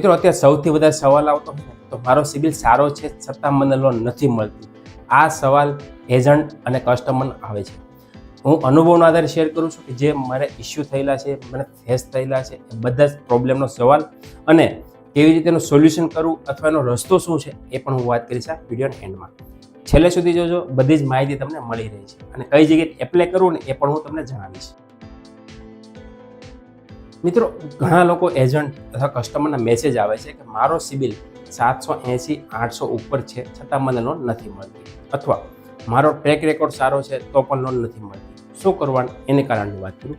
મિત્રો અત્યારે સૌથી વધારે સવાલ આવતો હોય ને તો મારો સિબિલ સારો છે છતાં મને લોન નથી મળતી. આ સવાલ એજન્ટ અને કસ્ટમર આવે છે. હું અનુભવના આધારે શેર કરું છું કે જે મારે ઇસ્યુ થયેલા છે, મને ફેસ થયેલા છે, એ બધા જ પ્રોબ્લેમનો સવાલ અને કેવી રીતે એનું સોલ્યુશન કરવું અથવા એનો રસ્તો શું છે એ પણ હું વાત કરીશ આ વિડીયોના એન્ડમાં. છેલ્લે સુધી જોજો, બધી જ માહિતી તમને મળી રહી છે અને કઈ જગ્યાએ એપ્લાય કરવું ને એ પણ હું તમને જણાવીશ. મિત્રો, ઘણા લોકો એજન્ટ અથવા કસ્ટમરના મેસેજ આવે છે કે મારો સિબિલ 780-800 ઉપર છે છતાં મને લોન નથી મળતી, અથવા મારો ટ્રેક રેકોર્ડ સારો છે તો પણ લોન નથી મળતી. શું કરવાનું એને કારણની વાત કરું.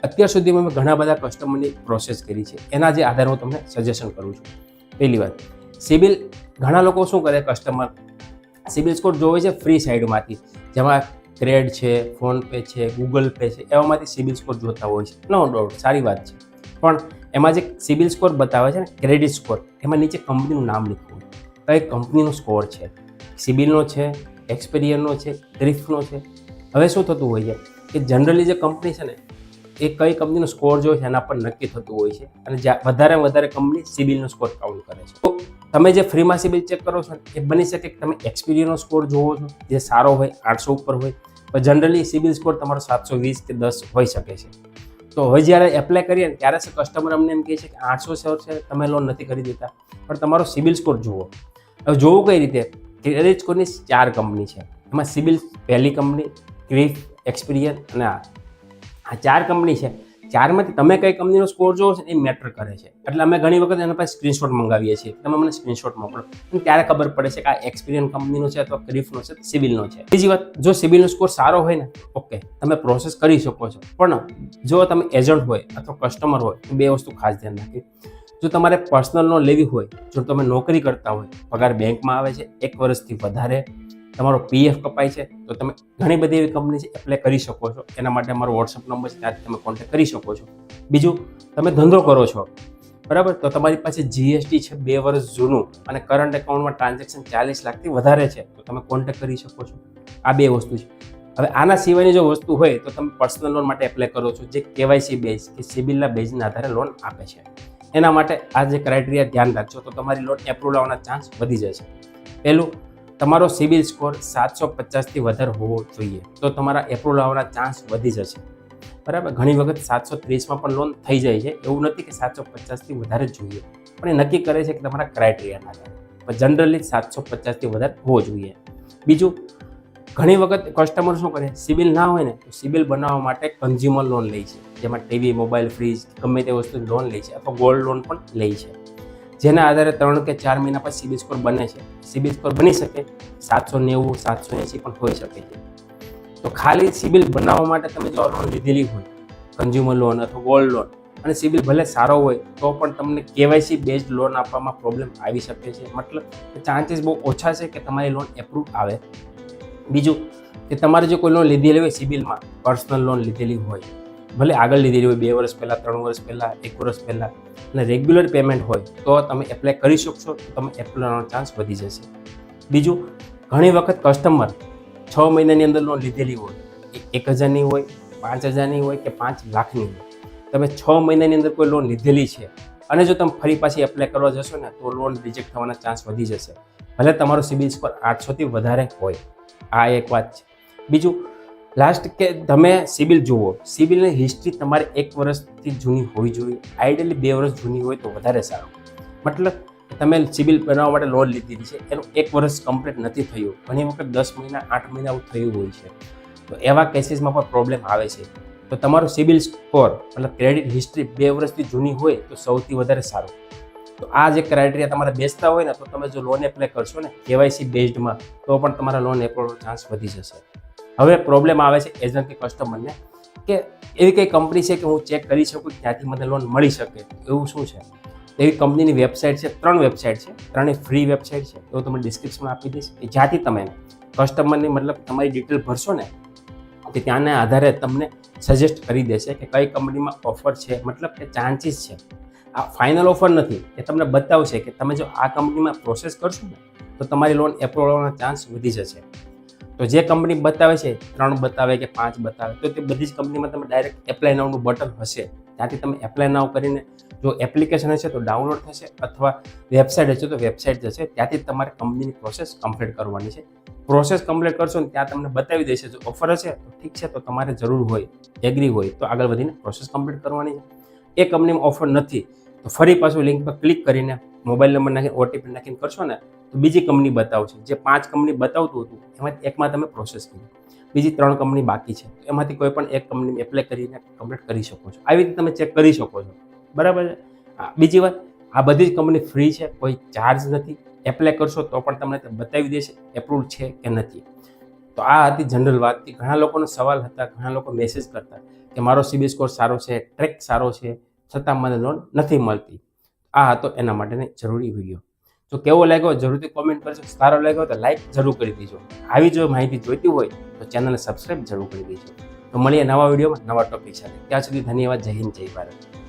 અત્યાર સુધીમાં મેં ઘણા બધા કસ્ટમરની પ્રોસેસ કરી છે, એના જે આધારે હું તમને સજેશન કરું છું. પહેલી વાત, સિબિલ ઘણા લોકો શું કરે, કસ્ટમર સિબિલ સ્કોર જોવે છે ફ્રી સાઇડમાંથી, જેમાં ક્રેડ છે, ફોનપે છે, ગૂગલ પે છે, એવામાંથી સિબિલ સ્કોર જોતા હોય છે. નો ડાઉટ, સારી વાત છે. પણ એમાં જે સિબિલ સ્કોર બતાવે છે ને, ક્રેડિટ સ્કોર, એમાં નીચે કંપનીનું નામ લખ્યું હોય, કઈ કંપનીનો સ્કોર છે, સિબિલનો છે, એક્સપિરિયનનો છે, થ્રિફ્ટનો છે. હવે શું થતું હોય છે કે જનરલી જે કંપની છે ને એ કઈ કંપનીનો સ્કોર જોયો છે એના પર નક્કી થતું હોય છે, અને વધારે કંપની સિબિલનો સ્કોર કાઉન્ટ કરે છે. તો તમે જે ફ્રીમાં સિબિલ ચેક કરો છો એ બની શકે કે તમે એક્સપિરિયનનો સ્કોર જોવો છો જે સારો હોય, 800 ઉપર હોય, પણ જનરલી સિબિલ સ્કોર તમારો 720 કે 10 હોઈ શકે છે. તો હવે જ્યારે એપ્લાય કરીએ ને ત્યારે કસ્ટમર અમને એમ કહે છે કે 800 છે, તમે લોન નથી કરી દેતા, પણ તમારો સિબિલ સ્કોર જુઓ. હવે જોવું કઈ રીતે? ક્રેડિટ સ્કોરની 4 કંપની છે, એમાં સિબિલ પહેલી કંપની, ક્રિફ, એક્સપિરિયન અને આ 4 કંપની છે. 4માંથી તમે કઈ કંપનીનો સ્કોર જોવો છો એ મેટર કરે છે. એટલે અમે ઘણી વખત એના પાસે સ્ક્રીનશોટ મંગાવીએ છીએ, તમે મને સ્ક્રીનશોટ મોકલો, અને ત્યારે ખબર પડે છે કે આ એક્સપિરિયન કંપનીનો છે અથવા ક્રિફનો છે, સિબિલનો છે. બીજી વાત, જો સિબિલનો સ્કોર સારો હોય ને, ઓકે, તમે પ્રોસેસ કરી શકો છો. પણ જો તમે એજન્ટ હોય અથવા કસ્ટમર હોય તો 2 વસ્તુ ખાસ ધ્યાન રાખવી. જો તમારે પર્સનલ લોન લેવી હોય, જો તમે નોકરી કરતા હોય, પગાર બેંકમાં આવે છે, 1 વર્ષથી વધારે, તમારો પીએફ કપાય છે, તો તમે ઘણી બધી એવી કંપની છે એપ્લાય કરી શકો છો. એના માટે અમારો વોટ્સઅપ નંબર છે, ત્યાંથી તમે કોન્ટેક્ટ કરી શકો છો. બીજું, તમે ધંધો કરો છો, બરાબર, તો તમારી પાસે જીએસટી છે 2 વર્ષ જૂનું અને કરંટ એકાઉન્ટમાં ટ્રાન્ઝેક્શન 40 લાખથી વધારે છે, તો તમે કોન્ટેક્ટ કરી શકો છો. આ 2 વસ્તુ છે. હવે આના સિવાયની જો વસ્તુ હોય તો તમે પર્સનલ લોન માટે એપ્લાય કરો છો, જે કેવાયસી બેઝ કે સિબિલના બેઝના આધારે લોન આપે છે. એના માટે આ જે ક્રાઇટેરિયા ધ્યાન રાખજો તો તમારી લોન એપ્રુવલ આવવાના ચાન્સ વધી જશે. પહેલું, તમારો સિબિલ સ્કોર 750થી વધારે હોવો જોઈએ, તો તમારા એપ્રુવલ આવવાના ચાન્સ વધી જશે. બરાબર, ઘણી વખત 730માં પણ લોન થઈ જાય છે. એવું નથી કે 750થી વધારે જ જોઈએ, પણ એ નક્કી કરે છે કે તમારા ક્રાઇટેરિયાના આધારે. પણ જનરલી 750થી વધારે હોવો જોઈએ. બીજું, ઘણી વખત કસ્ટમર શું કરે, સિબિલ ના હોય ને તો સિબિલ બનાવવા માટે કન્ઝ્યુમર લોન લે છે, જેમાં ટીવી, મોબાઈલ, ફ્રીજ, ગમે તે વસ્તુની લોન લે છે, અથવા ગોલ્ડ લોન પણ લે છે, જેના આધારે 3 કે 4 મહિના પછી સિબિલ સ્કોર બને છે. સિબિલ સ્કોર બની શકે 790, 780 પણ હોઈ શકે છે. તો ખાલી સિબિલ બનાવવા માટે તમે જો લોન લીધેલી હોય, કન્ઝ્યુમર લોન અથવા ગોલ્ડ લોન, અને સિબિલ ભલે સારો હોય તો પણ તમને કેવાયસી બેઝડ લોન આપવામાં પ્રોબ્લેમ આવી શકે છે. મતલબ ચાન્સીસ બહુ ઓછા છે કે તમારી લોન એપ્રુવ આવે. બીજું કે તમારે જો કોઈ લોન લીધેલી હોય સિબિલમાં, પર્સનલ લોન લીધેલી હોય, ભલે આગળ લીધેલી હોય 2 વર્ષ પહેલાં, 3 વર્ષ પહેલાં, 1 વર્ષ પહેલાં, અને રેગ્યુલર પેમેન્ટ હોય તો તમે એપ્લાય કરી શકશો, તો તમે એપ્રુવલ આવવાનો ચાન્સ વધી જશે. બીજું, ઘણી વખત કસ્ટમર 6 મહિનાની અંદર લોન લીધેલી હોય, 1000ની હોય, 5000ની હોય કે 5 લાખની હોય, તમે 6 મહિનાની અંદર કોઈ લોન લીધેલી છે અને જો તમે ફરી પાછી એપ્લાય કરવા જશો ને તો લોન રિજેક્ટ થવાના ચાન્સ વધી જશે, ભલે તમારો સિબિલ સ્કોર 800થી વધારે હોય. આ એક વાત છે. બીજું, લાસ્ટ કે તમે સિબિલ જુઓ, સિબિલની હિસ્ટ્રી તમારે 1 વર્ષથી જૂની હોવી જોઈએ, આઈડિયલી 2 વર્ષ જૂની હોય તો વધારે સારું. મતલબ તમે સિબિલ બનાવવા માટે લોન લીધી છે, એનું 1 વર્ષ કમ્પ્લીટ નથી થયું, ઘણી વખત 10 મહિના, 8 મહિના થયું હોય છે, તો એવા કેસીસમાં પણ પ્રોબ્લેમ આવે છે. તો તમારો સિબિલ સ્કોર મતલબ ક્રેડિટ હિસ્ટ્રી 2 વર્ષથી જૂની હોય તો સૌથી વધારે સારું. તો આ જે ક્રાઇટેરિયા તમારે બેસતા હોય ને તો તમે જો લોન એપ્લાય કરશો ને કેવાયસી બેઝડમાં, તો પણ તમારા લોન એપ્રુવલ ચાન્સ વધી જશે. હવે પ્રોબ્લેમ આવે છે એજન્ટ કે કસ્ટમરને કે એવી કઈ કંપની છે કે હું ચેક કરી શકું ત્યાંથી મને લોન મળી શકે, એવું શું છે? એવી કંપનીની વેબસાઇટ છે, 3 વેબસાઇટ છે, 3 ફ્રી વેબસાઇટ છે, એવું તમને ડિસ્ક્રિપ્શનમાં આપી દઈશ, કે જ્યાંથી તમે કસ્ટમરની મતલબ તમારી ડિટેલ ભરશો ને કે ત્યાંના આધારે તમને સજેસ્ટ કરી દેશે કે કઈ કંપનીમાં ઓફર છે, મતલબ કે ચાન્સીસ છે. આ ફાઇનલ ઓફર નથી, એ તમને બતાવશે કે તમે જો આ કંપનીમાં પ્રોસેસ કરશો ને તો તમારી લોન એપ્રુવલ આવવાના ચાન્સ વધી જશે. તો જે કંપની બતાવે છે, 3 બતાવે કે 5 બતાવે, તો તે બધી જ કંપનીમાં તમે ડાયરેક્ટ એપ્લાય નાવનું બટન હશે, ત્યાંથી તમે એપ્લાય નાવ કરીને જો એપ્લિકેશન હશે તો ડાઉનલોડ થશે, અથવા વેબસાઇટ હશે તો વેબસાઇટ જશે, ત્યાંથી તમારે કંપનીની પ્રોસેસ કમ્પ્લીટ કરવાની છે. પ્રોસેસ કમ્પ્લીટ કરશો ને ત્યાં તમને બતાવી દેશે. જો ઓફર હશે તો ઠીક છે, તો તમારે જરૂર હોય, એગ્રી હોય તો આગળ વધીને પ્રોસેસ કમ્પ્લીટ કરવાની છે. એ કંપનીમાં ઓફર નથી તો ફરી પાછું લિંક પર ક્લિક કરીને મોબાઈલ નંબર નાખીને ઓટીપી નાખીને કરશો ને તો બીજી કંપની બતાવશે. જે 5 કંપની બતાવતું હતું એમાંથી એકમાં તમે પ્રોસેસ કરી, બીજી 3 કંપની બાકી છે, તો એમાંથી કોઈ પણ એક કંપની એપ્લાય કરીને કમ્પ્લીટ કરી શકો છો. આવી રીતે તમે ચેક કરી શકો છો. બરાબર છે. બીજી વાત, આ બધી જ કંપની ફ્રી છે, કોઈ ચાર્જ નથી. એપ્લાય કરશો તો પણ તમને બતાવી દેશે એપ્રુવલ છે કે નથી. તો આ હતી જનરલ વાત. ઘણા લોકોનો સવાલ હતા, ઘણા લોકો મેસેજ કરતા કે મારો સિબિલ સ્કોર સારો છે, ટ્રેક સારો છે, છતાં મને લોન નથી મળતી. આ હતો એના માટેની જરૂરી વિડીયો. જો કેવો લાગ્યો જરૂરથી કોમેન્ટ કરજો. સારો લાગ્યો તો લાઈક જરૂર કરી દેજો. આવી જો માહિતી જોઈતી હોય તો ચેનલને સબસ્ક્રાઈબ જરૂર કરી દેજો. તો મળીએ નવા વિડીયોમાં નવા ટોપિક સાથે. ત્યાં સુધી ધન્યવાદ. જય હિન્દ, જય ભારત.